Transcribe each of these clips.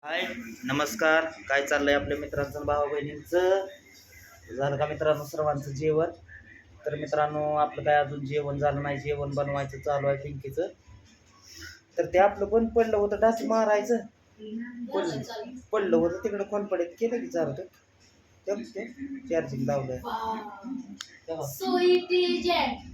हाय, नमस्कार. काय चाललंय आपल्या मित्रांचं भावा बहिणींचं? झालं का मित्रांनो सर्वांचं जेवण? तर मित्रांनो आपलं काय अजून जेवण झालं नाही, जेवण बनवायचं चालू आहे पिंकीचं. तर ते आपलं बंद पडलं होतं डास मारायचं, पडलं होतं तिकडं खोलपडीत केलं की चालतं चार्जिंग लावलं. So intelligent.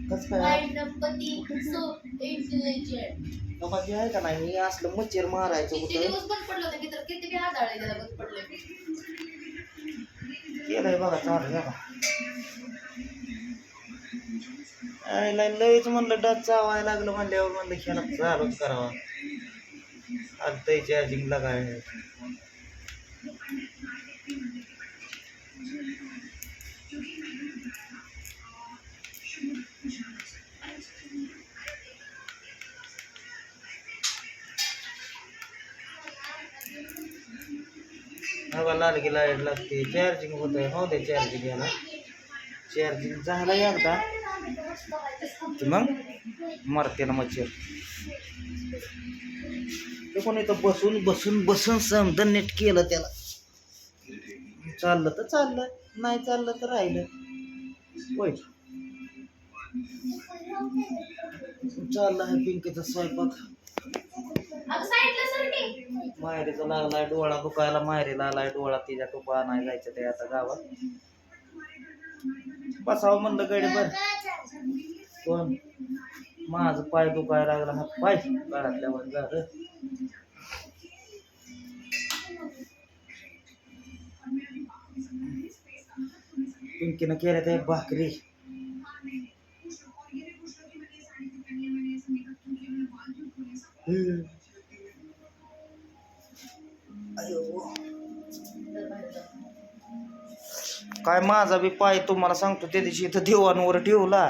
कसं काय My गणपती so intelligent. बाकी आहे का नाही? हे असलं मच्छर मारायचं किती होतं. दिवस बंद पडलं होतं की तर किती वेळा आढळले त्याला बंद पडलं. केलंय बघा चालू बघा. आईला लयच म्हणलं डास चावायला लागलं म्हणल्यावर म्हणलं खेळा चालूच करावा. आलतंय चार्जिंगला काय हवा लाल लाईट लागते. चार्जिंग होत आहे. हो दे चार्जिंग याला. चार्जिंग झाला एकदा की मग मरते ना मच्छर. ते कोण इथं बसून बसून बसून समजा नीट केलं त्याला. चाललं तर चाललं, नाही चाललं तर राहिलं. होय चालला आहे पिंकीचा स्वयंपाक. अगं साईडला सरकी. माहेरीचा लागलाय डोळा दुखायला, माहेरीला आलाय डोळा. तिच्या टोपा नाही जायचं ते आता गावात. बसावं म्हणलं गडीभर. कोण माझं पाय दुखायला लागला, हात पाय गळ्यातल्यावर झालं. पिंकीनं केल्या त्या भाकरी. अयो काय माझा बी पाय तुम्हाला सांगतो त्या दिवशी इथं दिवाणवर ठेवला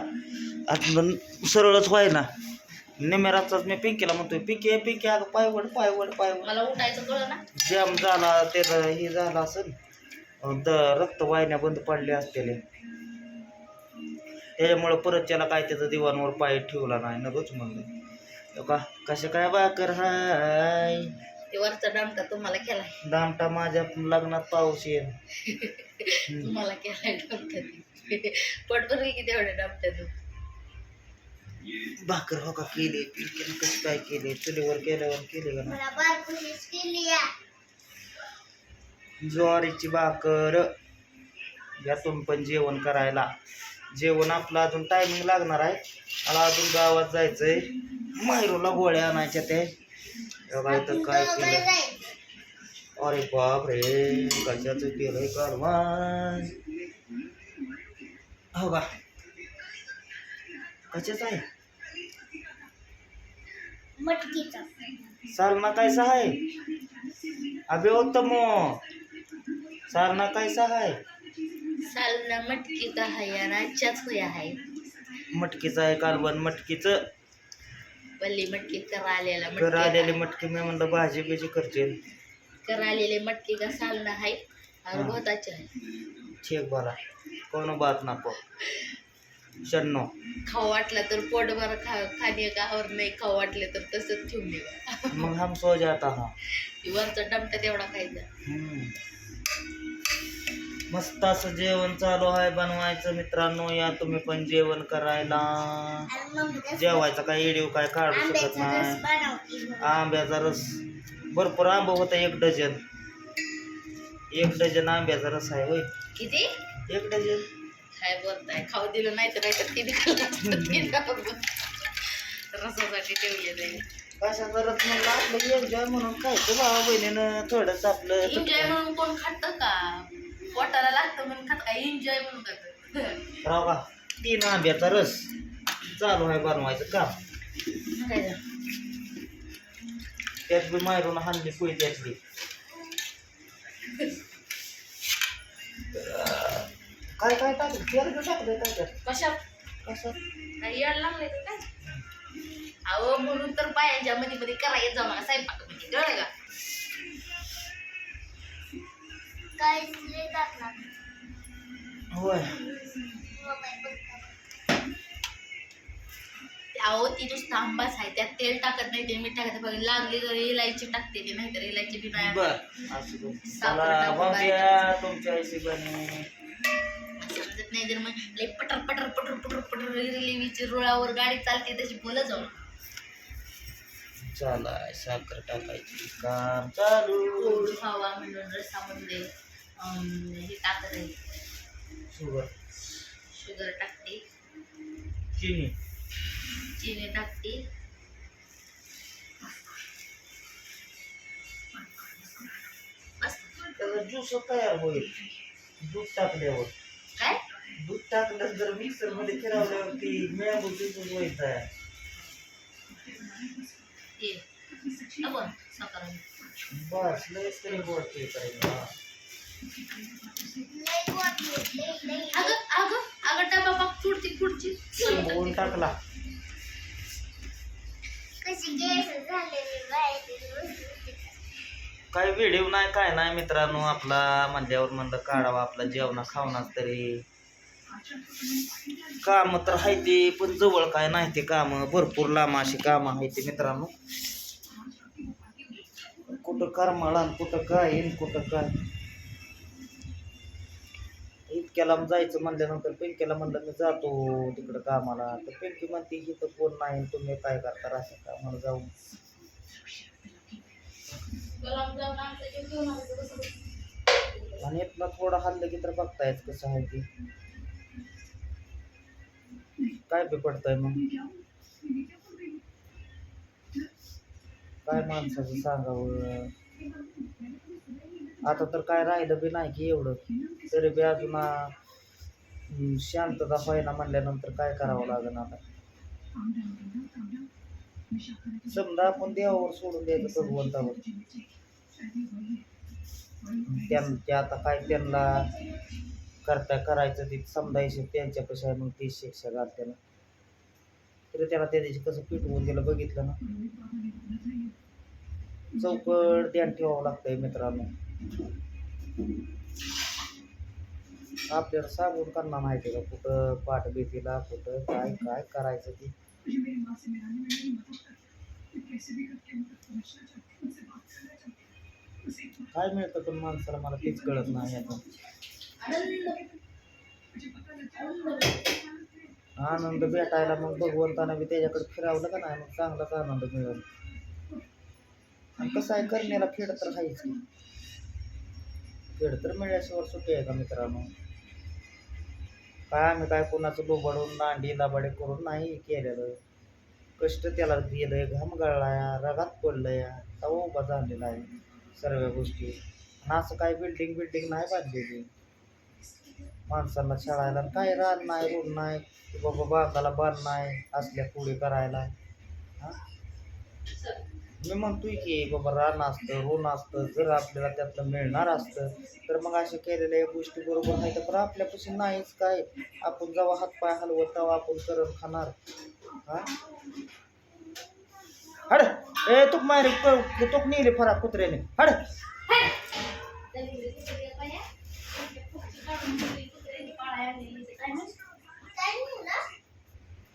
आणि सरळच व्हायना. निमेराचाच मी पिंकीला म्हणतोय, पिंकी पिंकी अगं पायवड पायवड पायवड. मला उठायचं कळलं ना. जॅम झाला त्याचं हे झालं असेल, रक्त वाहिन्या बंद पडल्या असतेले. त्याच्यामुळं परत त्याला काय त्याचं दिवाणवर पाय ठेवला नाही. नकोच म्हणलं का कशा काय बाकर हाय. ते वरचा डामटा तुम्हाला केलाय. दामटा माझ्या लग्नात पाऊस येईल. तुम्हाला केलाय डामटा. पटभर किती एवढ्या डामट्यात. भाकर हो का केली पिंकीनं कसं काय केली? चुलीवर केल्यावर केली का नाही? ज्वारीची भाकर. यातून पण जेवण करायला. जेवण आपलं अजून टायमिंग लागणार आहे. मला अजून गावात जायचंय. मायरूला गोळ्या आणायच्या ते. इथं काय केलं? अरे बाप रे, कशाचं केलंय कालवान. हो का कशाच आहे? मटकीचा. सालना कैसा है? अबे उत्तमो सालना कैसा है? सालना मटकीचा आहे आणि आजच्याच होया आहे. मटकीचं आहे कालवण. मटकीचं वल्ली मटकी कर आलेला घर आलेली मटकी. मी म्हणलं भाजी बिजी करते. कर आलेले मटकी का सालना आहे और हाँ. बहुत अच्छा है. ठीक बोला, कोनो बात नको. शन्नो खाऊ वाटलं तर पोटभर खाणे का और नाही खाऊ वाटले तर तसंच ठेवून देवा. मग हम सो जाता हा. वरचा डमटा तेवढा खायचा. मस्त असं जेवण चालू आहे बनवायचं मित्रांनो. या तुम्ही पण जेवण करायला. जेवायचा काय व्हिडिओ काय काढू शकत नाही. आंब्याचा रस भरपूर आंबा होता. 1 डझन. 1 डझन आंब्याचा रस आहे. होय किती 1 डझन. काय बोलताय? खाऊ दिलं नाही तर ती रसासाठी ठेवले जाईल. कशाचा रस म्हणलं आपलं एन्जॉय म्हणून काय तर भावा बहिणीनं थोडंसं आपलं. एन्जॉय म्हणून कोण खातं का? पोटाला लागतं म्हणून खात का? एन्जॉय म्हणून खातं. राव का 3 आंब्याचा रस चालू आहे बनवायचं काम. त्यात बी मायरून हाणली पोळी त्यातली. काय काय टाकलं? तेल बी टाकलंय काय त्यात? कशात कसं काही याड लागले काय? अहो म्हणून तर बायांच्या मध्ये मध्ये करायचं जा मला स्वयंपाक म्हणजे कळलं का? काय टाकणार? होय अहो ती नुसतं आंबाच आहे, त्यात तेल टाकत नाही, ते मीठ टाकत नाही. लागली तर इलायची टाकते ते, नाहीतर इलायची बी नाही. बर असं करू. साखर चला टाकून भाऊ बारीक द्या तुमच्या हिशोबाने. समजत नाही जर मग लई पटर पटर पटर पटर पटर रेल्वेची रुळावर गाडी चालते तशी बोलत जाऊ. चला साखर टाकायची काम चालू. गोड व्हावा म्हणून रसामध्ये हे टाकत आहे, शुगर शुगर टाकते, चिनी चिनी टाकते. बस. त्याचा ज्यूस तयार होईल दूध टाकल्यावर. काय दूध टाकलं जर मिक्सर मध्ये फिरवल्यावर ती मॅंगो ज्यूस होईल तयार. ते नको साखर. बस लयच तरी गोड ते करायला. अगं अगं अगं डबा बघ फुटची फुटची. शिंपवून टाकला. काय व्हिडिओ नाही काय नाही मित्रांनो, आपला म्हणल्यावर म्हणलं काढावा आपला जेवणा खावणाच तरी. काम तर आहे ते, पण जवळ काय नाही ते काम, भरपूर लांब अशी कामं आहे ते मित्रांनो. कुठं करमाळा कुठं काय कुठं काय. इतक्या लांब जायचं म्हणल्यानंतर पिंकीला म्हणलं मी जातो तिकडं कामाला, तर पिंकी म्हणते इथं कोण नाही तुम्ही काय करता असं कामाला जाऊन. आणि इथनं थोडं हल्लं की तर बघतायच कसं आहे ते काय बी पडतंय. मग काय माणसाचं सांगावं. आता तर काय राहिलं बी नाही की एवढं, तरी बी अजून शांतता होईना म्हणल्यानंतर काय करावं लागेल आता. समजा आपण देवावर सोडून द्यायचं भगवंतावर. त्यांच्या आता काय त्यांना करता करायचं ते समजायचं त्यांच्यापाशी आहे, मग ती शिक्षा घाल त्याला. तरी त्याला त्या दिवशी कसं पिटवून गेलं बघितलं ना. चौकट ध्यान ठेवावं लागतंय मित्रांनो. आपल्याला सांगून करणार माहिती का कुठं पाठ भीतीला कुठं काय काय करायचं ते. काय मिळतं पण माणसाला मला तेच कळत नाही आता. आनंद भेटायला मग भगवंतानं बी त्याच्याकडे फिरावलं का नाही, मग चांगलाच आनंद मिळेल. आणि कसं आहे करण्याला फेड तर आहेच की. फेड तर मिळाल्याशिवाय सुट्टी आहे का मित्रांनो. काय आम्ही काय कोणाचं बोबडून दांडी दाबाडे करून नाही केलेलं. कष्ट त्याला गेलंय, घाम गळलाय, रगात पडलंय, तवा उभा झालेला आहे सर्व गोष्टी. आणि असं काय बिल्डिंग नाही बांधलेली माणसांना खेळायला. काय रान नाही रूम नाही की बाबा बांधाला बांध नाही असल्या पुढे करायला. हा मी म्हणतोय की बाबा रान असतं ऋण असतं, जर आपल्याला त्यातलं मिळणार असतं तर मग अशा केलेल्या गोष्टी बरोबर नाही. तर आपल्यापाशी नाहीच काय. आपण जेव्हा हातपाय हलवत तेव्हा आपण करून खाणार. हा हड ए तुक मारे तुक नेले फराक कुत्र्याने हड.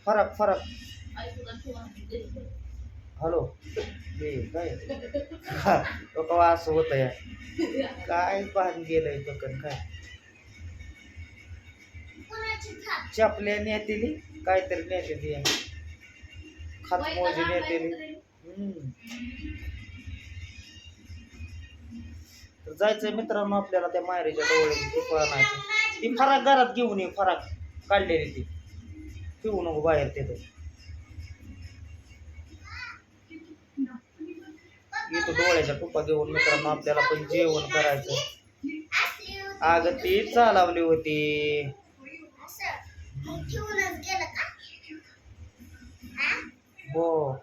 फरक फरक हॅलो हे काय तो असं होत या काय पाहून गेलंय पकड काय चपल्या नेतेली काहीतरी नेते खातमोजी नेतेली. तर जायचंय मित्रांनो आपल्याला त्या मायरीच्या डोळ्याची ती पाहण्याची. ती फराक घरात घेऊन ये, फराक काढलेली ती ठेवू नको बाहेर तिथं. येतो डोळ्याच्या टुपा घेऊन मित्रांनो आपल्याला पण जेवण करायचं. अगं ती चालवली होती. हो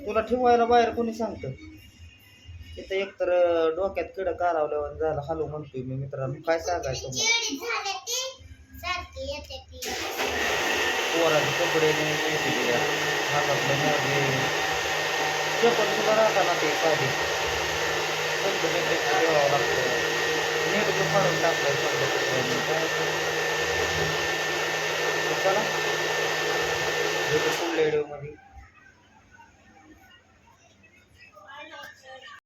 तुला ठेवायला बाहेर कोणी सांगतं. तिथं एकतर डोक्यात किडं कारावल्यावर झालं हॅलो म्हणतोय मी मित्रांनो. काय सांगायचं पोराचे कपडे हातातलं मोजे चप्पल सुद्धा राहताना ते साधे समजून ठेवावं लागतं. नेट फाडून टाकलंय समजा काय चला भेटू पुढल्या व्हिडिओमध्ये.